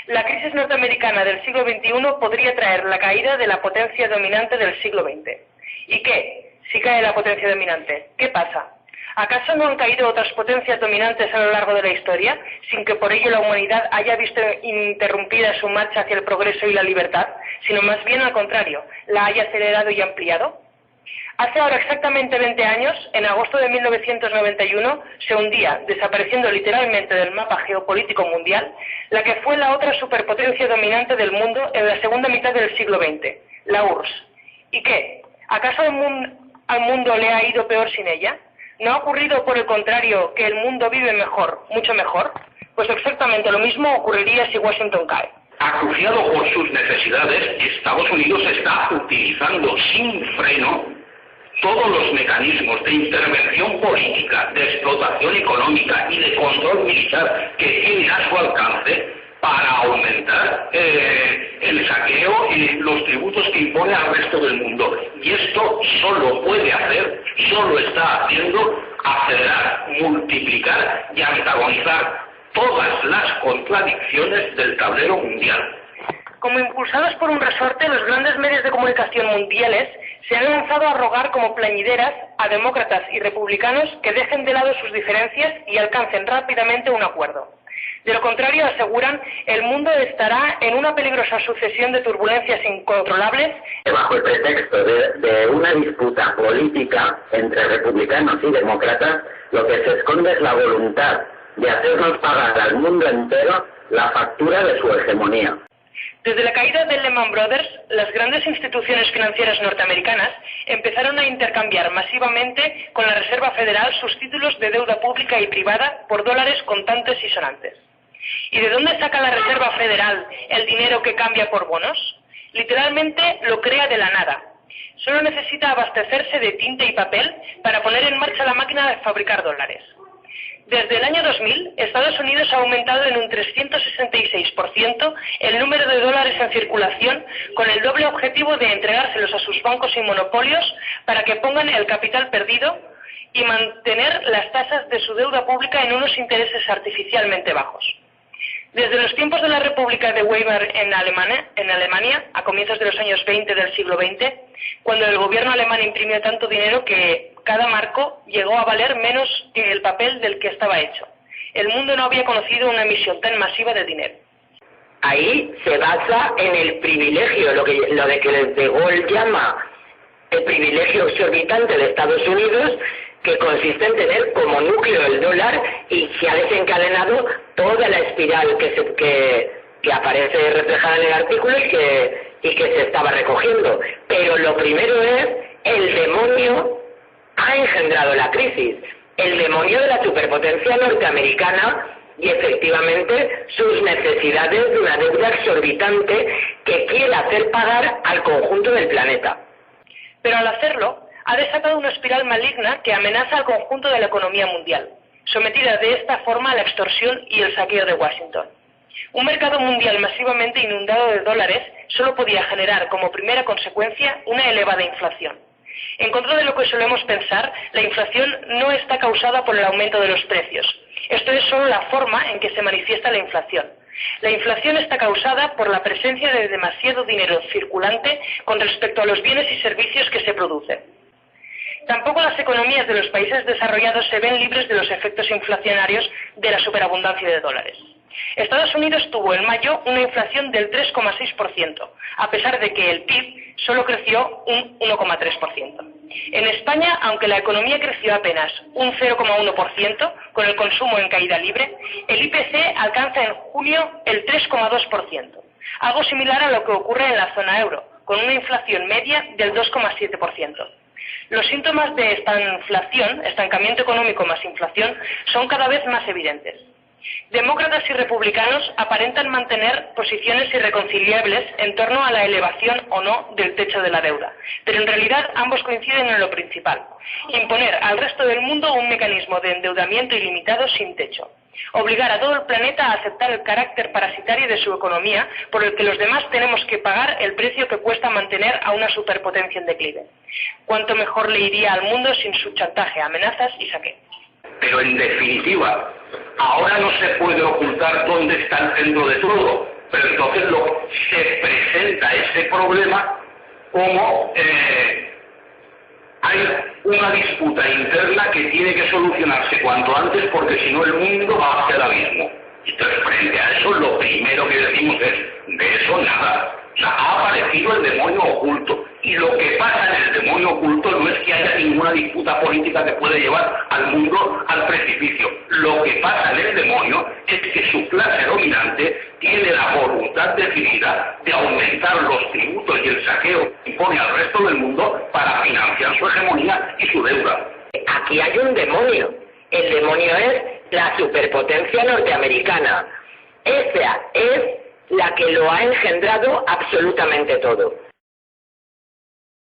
La crisis norteamericana del siglo XXI podría traer la caída de la potencia dominante del siglo XX. ¿Y qué? Si cae la potencia dominante, ¿qué pasa? ¿Acaso no han caído otras potencias dominantes a lo largo de la historia, sin que por ello la humanidad haya visto interrumpida su marcha hacia el progreso y la libertad, sino más bien al contrario, la haya acelerado y ampliado? Hace ahora exactamente 20 años, en agosto de 1991, se hundía, desapareciendo literalmente del mapa geopolítico mundial, la que fue la otra superpotencia dominante del mundo en la segunda mitad del siglo XX, la URSS. ¿Y qué? ¿Acaso al mundo le ha ido peor sin ella? ¿No ha ocurrido, por el contrario, que el mundo vive mejor, mucho mejor? Pues exactamente lo mismo ocurriría si Washington cae. Acuciado por sus necesidades, Estados Unidos está utilizando sin freno todos los mecanismos de intervención política, de explotación económica y de control militar que tiene a su alcance para aumentar el saqueo y los tributos que impone al resto del mundo. Y esto solo está haciendo acelerar, multiplicar y antagonizar todas las contradicciones del tablero mundial. Como impulsados por un resorte, los grandes medios de comunicación mundiales se han lanzado a rogar como plañideras a demócratas y republicanos que dejen de lado sus diferencias y alcancen rápidamente un acuerdo. De lo contrario, aseguran, el mundo estará en una peligrosa sucesión de turbulencias incontrolables. Bajo el pretexto de una disputa política entre republicanos y demócratas, lo que se esconde es la voluntad de hacernos pagar al mundo entero la factura de su hegemonía. Desde la caída de Lehman Brothers, las grandes instituciones financieras norteamericanas empezaron a intercambiar masivamente con la Reserva Federal sus títulos de deuda pública y privada por dólares contantes y sonantes. ¿Y de dónde saca la Reserva Federal el dinero que cambia por bonos? Literalmente lo crea de la nada. Solo necesita abastecerse de tinta y papel para poner en marcha la máquina de fabricar dólares. Desde el año 2000, Estados Unidos ha aumentado en un 366% el número de dólares en circulación, con el doble objetivo de entregárselos a sus bancos y monopolios para que pongan el capital perdido y mantener las tasas de su deuda pública en unos intereses artificialmente bajos. Desde los tiempos de la República de Weimar en Alemania, a comienzos de los años 20 del siglo XX, cuando el gobierno alemán imprimió tanto dinero que cada marco llegó a valer menos que el papel del que estaba hecho. El mundo no había conocido una emisión tan masiva de dinero. Ahí se basa en el privilegio, lo de que De Gaulle llama el privilegio exorbitante de Estados Unidos, que consiste en tener como núcleo el dólar, y se ha desencadenado toda la espiral que aparece reflejada en el artículo y que se estaba recogiendo. Pero lo primero es, el demonio ha engendrado la crisis, el demonio de la superpotencia norteamericana y efectivamente sus necesidades de una deuda exorbitante que quiere hacer pagar al conjunto del planeta. Pero al hacerlo, ha desatado una espiral maligna que amenaza al conjunto de la economía mundial, sometida de esta forma a la extorsión y el saqueo de Washington. Un mercado mundial masivamente inundado de dólares solo podía generar como primera consecuencia una elevada inflación. En contra de lo que solemos pensar, la inflación no está causada por el aumento de los precios. Esto es solo la forma en que se manifiesta la inflación. La inflación está causada por la presencia de demasiado dinero circulante con respecto a los bienes y servicios que se producen. Tampoco las economías de los países desarrollados se ven libres de los efectos inflacionarios de la superabundancia de dólares. Estados Unidos tuvo en mayo una inflación del 3,6%, a pesar de que el PIB solo creció un 1,3%. En España, aunque la economía creció apenas un 0,1%, con el consumo en caída libre, el IPC alcanza en junio el 3,2%, algo similar a lo que ocurre en la zona euro, con una inflación media del 2,7%. Los síntomas de esta inflación, estancamiento económico más inflación, son cada vez más evidentes. Demócratas y republicanos aparentan mantener posiciones irreconciliables en torno a la elevación o no del techo de la deuda, pero en realidad ambos coinciden en lo principal: imponer al resto del mundo un mecanismo de endeudamiento ilimitado sin techo, obligar a todo el planeta a aceptar el carácter parasitario de su economía, por el que los demás tenemos que pagar el precio que cuesta mantener a una superpotencia en declive. Cuánto mejor le iría al mundo sin su chantaje, amenazas y saqueo. Pero en definitiva, ahora no se puede ocultar dónde está el centro de todo. Pero entonces se presenta ese problema como hay una disputa interna que tiene que solucionarse cuanto antes, porque si no el mundo va hacia el abismo. Entonces, frente a eso, lo primero que decimos es, de eso nada. O sea, ha aparecido el demonio oculto. Y lo que pasa en el demonio oculto no es que haya ninguna disputa política que puede llevar al mundo al precipicio. Lo que pasa en el demonio es que su clase dominante tiene la voluntad decidida de aumentar los tributos y el saqueo que impone al resto del mundo para financiar su hegemonía y su deuda. Aquí hay un demonio. El demonio es la superpotencia norteamericana. Esa es la que lo ha engendrado absolutamente todo.